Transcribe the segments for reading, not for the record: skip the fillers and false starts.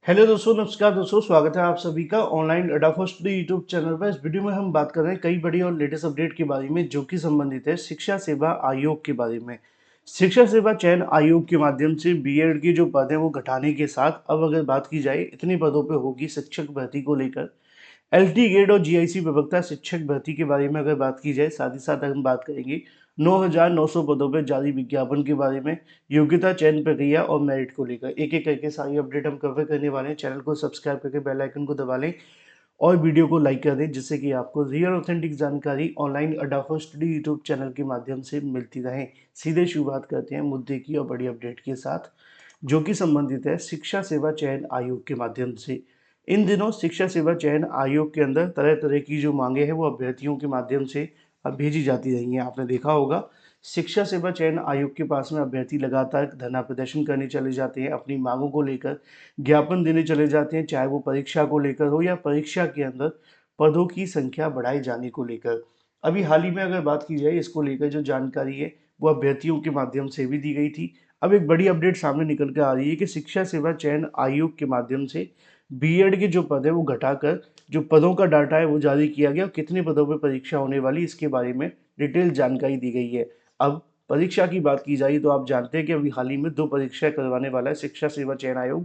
Hello दोस्तों, नमस्कार दोस्तों। स्वागत है आप सभी का ऑनलाइन अडाफा स्टडी यूट्यूब चैनल पर। इस वीडियो में हम बात कर रहे हैं कई बड़ी और लेटेस्ट अपडेट के बारे में जो कि संबंधित है शिक्षा सेवा आयोग के बारे में। शिक्षा सेवा चयन आयोग के माध्यम से बीएड की जो पद है वो घटाने के साथ अब अगर बात की जाए इतने पदों पे होगी शिक्षक भर्ती को लेकर। एलटी ग्रेड और जीआईसी प्रवक्ता शिक्षक भर्ती के बारे में अगर बात की जाए, साथ ही साथ हम बात करेंगे 9,900 पदों पर जारी विज्ञापन के बारे में, योग्यता चयन प्रक्रिया और मेरिट को लेकर एक एक करके सारी अपडेट हम कवर करने वाले हैं। चैनल को सब्सक्राइब करके बेल आइकन को दबा लें और वीडियो को लाइक कर दें जिससे कि आपको रियल ऑथेंटिक जानकारी ऑनलाइन अडाफा स्टडी यूट्यूब चैनल के माध्यम से मिलती रहे। सीधे शुरुआत करते हैं मुद्दे की और बड़ी अपडेट के साथ, जो कि संबंधित है शिक्षा सेवा चयन आयोग के माध्यम से। इन दिनों शिक्षा सेवा चयन आयोग के अंदर तरह तरह की जो मांगे हैं वो अभ्यर्थियों के माध्यम से अब भेजी जाती रही हैं। आपने देखा होगा शिक्षा सेवा चयन आयोग के पास में अभ्यर्थी लगातार धरना प्रदर्शन करने चले जाते हैं, अपनी मांगों को लेकर ज्ञापन देने चले जाते हैं, चाहे वो परीक्षा को लेकर हो या परीक्षा के अंदर पदों की संख्या बढ़ाए जाने को लेकर। अभी हाल ही में अगर बात की जाए इसको लेकर जो जानकारी है वो अभ्यर्थियों के माध्यम से भी दी गई थी। अब एक बड़ी अपडेट सामने निकल कर आ रही है कि शिक्षा सेवा चयन आयोग के माध्यम से बीएड के जो पद है वो घटाकर जो पदों का डाटा है वो जारी किया गया और कितने पदों पर परीक्षा होने वाली इसके बारे में डिटेल जानकारी दी गई है। अब परीक्षा की बात की जाए तो आप जानते हैं कि अभी हाल ही में दो परीक्षाएं करवाने वाला है शिक्षा सेवा चयन आयोग।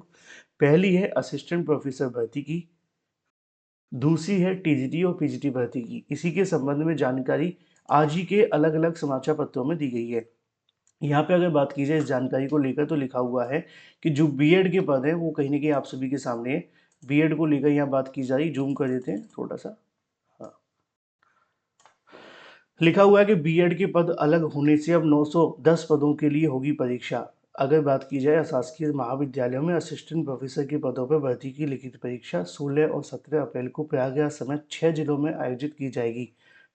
पहली है असिस्टेंट प्रोफेसर भर्ती की, दूसरी है टीजीटी और पीजीटी भर्ती की। इसी के संबंध में जानकारी आज ही के अलग अलग समाचार पत्रों में दी गई है। यहाँ पे अगर बात की जाए इस जानकारी को लेकर तो लिखा हुआ है कि जो बीएड के पद हैं वो कहीं ना कहीं आप सभी के सामने है। बीएड को लेकर यहाँ बात की जा रही, जूम कर देते हैं थोड़ा सा। हाँ, लिखा हुआ है कि बीएड के पद अलग होने से अब 910 पदों के लिए होगी परीक्षा। अगर बात की जाए शासकीय महाविद्यालयों में असिस्टेंट प्रोफेसर के पदों पर भर्ती की लिखित परीक्षा 16 और 17 अप्रैल को प्रयागराज समेत 6 जिलों में आयोजित की जाएगी।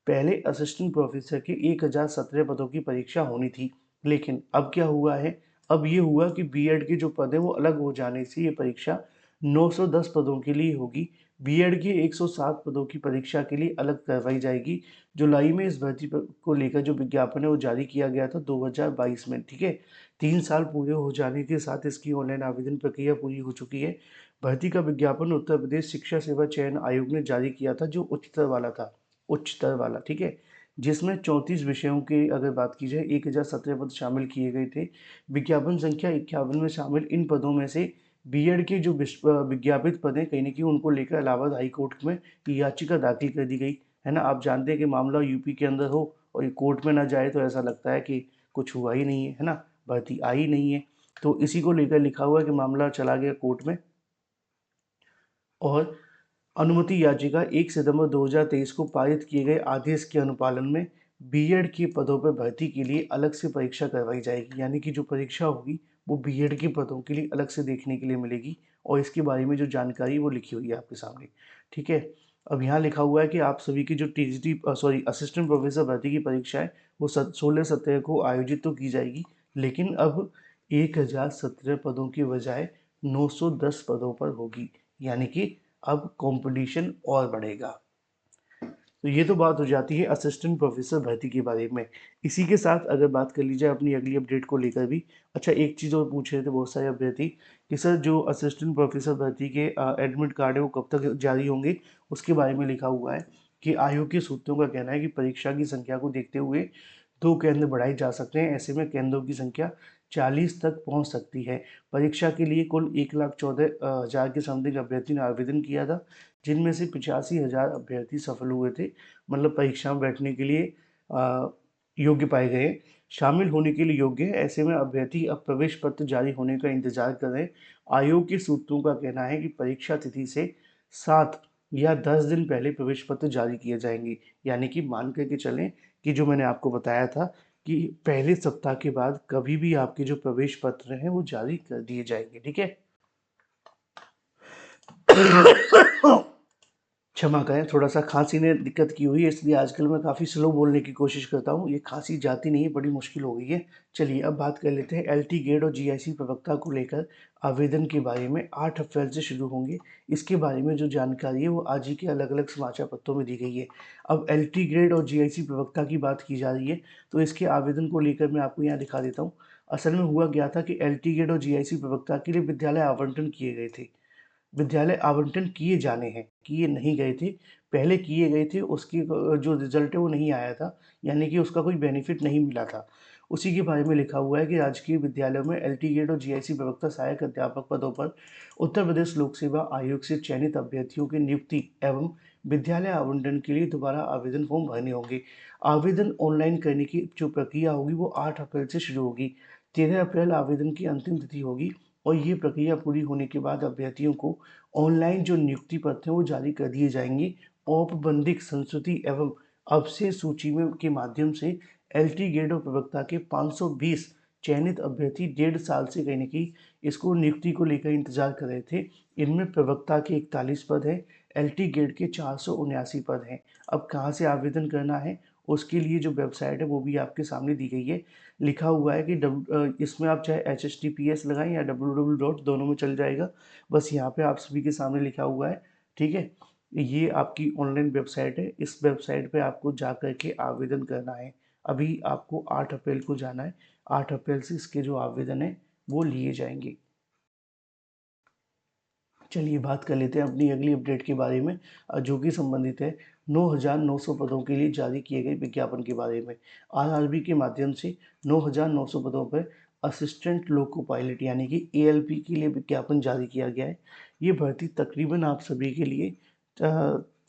पहले असिस्टेंट प्रोफेसर के 1017 पदों की परीक्षा होनी थी, लेकिन अब क्या हुआ है, अब ये हुआ कि बीएड के जो पद है वो अलग हो जाने से ये परीक्षा 910 पदों के लिए होगी। बीएड के 107 पदों की परीक्षा के लिए अलग करवाई जाएगी। जुलाई में इस भर्ती को लेकर जो विज्ञापन है वो जारी किया गया था 2022 में। ठीक है, 3 साल पूरे हो जाने के साथ इसकी ऑनलाइन आवेदन प्रक्रिया पूरी हो चुकी है। भर्ती का विज्ञापन उत्तर प्रदेश शिक्षा सेवा चयन आयोग ने जारी किया था, जो उच्चतर वाला था, उच्चतर वाला। ठीक है, जिसमें 34 विषयों के अगर बात की जाए 1017 पद शामिल किए गए थे। विज्ञापन संख्या 51 में शामिल इन पदों में से बीएड के जो विज्ञापित पद हैं कहीं ना कहीं उनको लेकर इलाहाबाद हाई कोर्ट में याचिका दाखिल कर दी गई है ना। आप जानते हैं कि मामला यूपी के अंदर हो और ये कोर्ट में ना जाए तो ऐसा लगता है कि कुछ हुआ ही नहीं है ना, भर्ती आई नहीं है। तो इसी को लेकर लिखा हुआ है कि मामला चला गया कोर्ट में और अनुमति याचिका 1 सितंबर 2023 को पारित किए गए आदेश के अनुपालन में बीएड के पदों पर भर्ती के लिए अलग से परीक्षा करवाई जाएगी। यानी कि जो परीक्षा होगी वो बीएड के पदों के लिए अलग से देखने के लिए मिलेगी और इसके बारे में जो जानकारी वो लिखी हुई है आपके सामने। ठीक है, अब यहाँ लिखा हुआ है कि आप सभी की जो टीजीटी सॉरी असिस्टेंट प्रोफेसर भर्ती की परीक्षा है वो 16-17 को आयोजित तो की जाएगी, लेकिन अब 1017 पदों की बजाय 910 पदों पर होगी। यानी कि अब कंपटीशन और बढ़ेगा। तो ये तो बात हो जाती है असिस्टेंट प्रोफेसर भर्ती के बारे में। इसी के साथ अगर बात कर ली जाए अपनी अगली अपडेट को लेकर भी, अच्छा एक चीज़ और पूछ रहे थे बहुत सारे अभ्यर्थी कि सर जो असिस्टेंट प्रोफेसर भर्ती के एडमिट कार्ड है वो कब तक जारी होंगे। उसके बारे में लिखा हुआ है कि आयोग के सूत्रों का कहना है कि परीक्षा की संख्या को देखते हुए 2 केंद्र बढ़ाए जा सकते हैं। ऐसे में केंद्रों की संख्या 40 तक पहुंच सकती है। परीक्षा के लिए कुल 1,14,000 के समथिंग अभ्यर्थी ने आवेदन किया था, जिनमें से 85,000 अभ्यर्थी सफल हुए थे, मतलब परीक्षा में बैठने के लिए योग्य पाए गए, शामिल होने के लिए योग्य है। ऐसे में अभ्यर्थी अब प्रवेश पत्र जारी होने का इंतजार कर रहे हैं। आयोग के सूत्रों का कहना है कि परीक्षा तिथि से 7 या 10 दिन पहले प्रवेश पत्र जारी किए जाएंगे। यानी कि मान करके चलें कि जो मैंने आपको बताया था कि पहले सप्ताह के बाद कभी भी आपके जो प्रवेश पत्र हैं वो जारी कर दिए जाएंगे। ठीक है, क्षमा करें, थोड़ा सा खांसी ने दिक्कत की हुई है इसलिए आजकल मैं काफ़ी स्लो बोलने की कोशिश करता हूँ। ये खांसी जाती नहीं है, बड़ी मुश्किल हो गई है। चलिए अब बात कर लेते हैं एलटी ग्रेड और जीआईसी प्रवक्ता को लेकर आवेदन के बारे में। 8 अप्रैल से शुरू होंगे। इसके बारे में जो जानकारी है वो आज ही के अलग अलग समाचार पत्रों में दी गई है। अब एलटी ग्रेड और जीआईसी प्रवक्ता की बात की जा रही है तो इसके आवेदन को लेकर मैं आपको यहाँ दिखा देता हूँ। असल में हुआ क्या था कि एलटी ग्रेड और जीआईसी प्रवक्ता के लिए विद्यालय आवंटन किए गए थे। विद्यालय आवंटन किए जाने हैं, किए नहीं गए थे, पहले किए गए थे, उसकी जो रिजल्ट है वो नहीं आया था, यानी कि उसका कोई बेनिफिट नहीं मिला था। उसी के बारे में लिखा हुआ है कि राजकीय विद्यालयों में एलटी गेट और जीआईसी प्रवक्ता सहायक अध्यापक पदों पर उत्तर प्रदेश लोक सेवा आयोग से चयनित अभ्यर्थियों की नियुक्ति एवं विद्यालय आवंटन के लिए दोबारा आवेदन फॉर्म भरने होंगे। आवेदन ऑनलाइन करने की जो प्रक्रिया होगी वो 8 अप्रैल से शुरू होगी। 13 अप्रैल आवेदन की अंतिम तिथि होगी और ये प्रक्रिया पूरी होने के बाद अभ्यर्थियों को ऑनलाइन जो नियुक्ति पत्र हैं वो जारी कर दिए जाएंगे। औपबंधिक संस्तुति एवं अवशेष सूची में के माध्यम से एलटी गेड और प्रवक्ता के 520 चयनित अभ्यर्थी 1.5 साल से कहीं ना कहीं इसको नियुक्ति को लेकर इंतजार कर रहे थे। इनमें प्रवक्ता के 41 पद हैं, एलटी गेड के 479 पद हैं। अब कहाँ से आवेदन करना है उसके लिए जो वेबसाइट है वो भी आपके सामने दी गई है। लिखा हुआ है कि इसमें आप चाहे HTTPS लगाएं या www. दोनों में चल जाएगा। बस यहाँ पे आप सभी के सामने लिखा हुआ है, ठीक है। ये आपकी ऑनलाइन वेबसाइट है, इस वेबसाइट पे आपको जा कर के आवेदन करना है। अभी आपको 8 अप्रैल को जाना है, 8 अप्रैल से इसके जो आवेदन है वो लिए जाएंगे। चलिए बात कर लेते हैं अपनी अगली अपडेट के बारे में, जो कि संबंधित है 9,900 पदों के लिए जारी किए गए विज्ञापन के बारे में। आरआरबी के माध्यम से 9,900 पदों पर असिस्टेंट लोको पायलट यानी कि एएलपी के लिए विज्ञापन जारी किया गया है। ये भर्ती तकरीबन आप सभी के लिए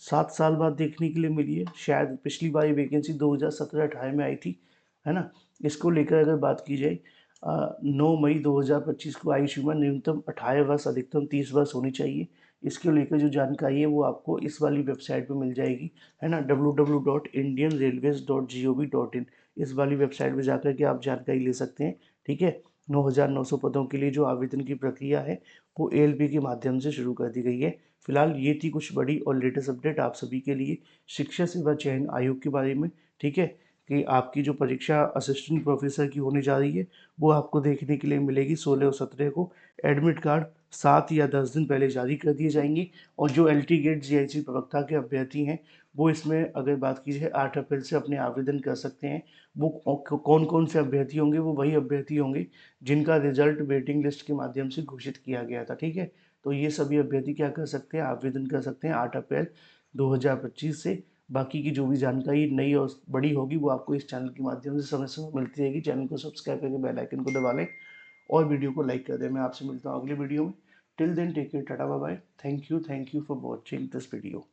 7 साल बाद देखने के लिए मिली है। शायद पिछली बार ये वैकेंसी 2017-18 में आई थी, है ना। इसको लेकर अगर बात की जाए, 9 मई 2025 को आयु सीमा न्यूनतम 18 वर्ष अधिकतम 30 वर्ष होनी चाहिए। इसको लेकर जो जानकारी है वो आपको इस वाली वेबसाइट पे मिल जाएगी, है ना, www.indianrailways.gov.in। इस वाली वेबसाइट पे जाकर के आप जानकारी ले सकते हैं, ठीक है। 9,900 पदों के लिए जो आवेदन की प्रक्रिया है वो एएलपी के माध्यम से शुरू कर दी गई है। फिलहाल ये थी कुछ बड़ी और लेटेस्ट अपडेट आप सभी के लिए शिक्षा सेवा चयन आयोग के बारे में, ठीक है। कि आपकी जो परीक्षा असिस्टेंट प्रोफेसर की होने जा रही है वो आपको देखने के लिए मिलेगी 16 और 17 को। एडमिट कार्ड 7 या 10 दिन पहले जारी कर दिए जाएंगे। और जो एलटी गेट जीआईसी प्रवक्ता के अभ्यर्थी हैं वो इसमें अगर बात की जाए 8 अप्रैल से अपने आवेदन कर सकते हैं। वो कौन कौन से अभ्यर्थी होंगे, वो वही अभ्यर्थी होंगे जिनका रिजल्ट वेटिंग लिस्ट के माध्यम से घोषित किया गया था, ठीक है। तो ये सभी अभ्यर्थी क्या कर सकते हैं, आवेदन कर सकते हैं 8 अप्रैल 2025 से। बाकी की जो भी जानकारी नई और बड़ी होगी वो आपको इस चैनल के माध्यम से समय समय मिलती रहेगी। चैनल को सब्सक्राइब करके बेल आइकन को दबा लें और वीडियो को लाइक कर दें। मैं आपसे मिलता हूँ अगले वीडियो में। Till then take care, tata bye bye. Thank you for watching this video.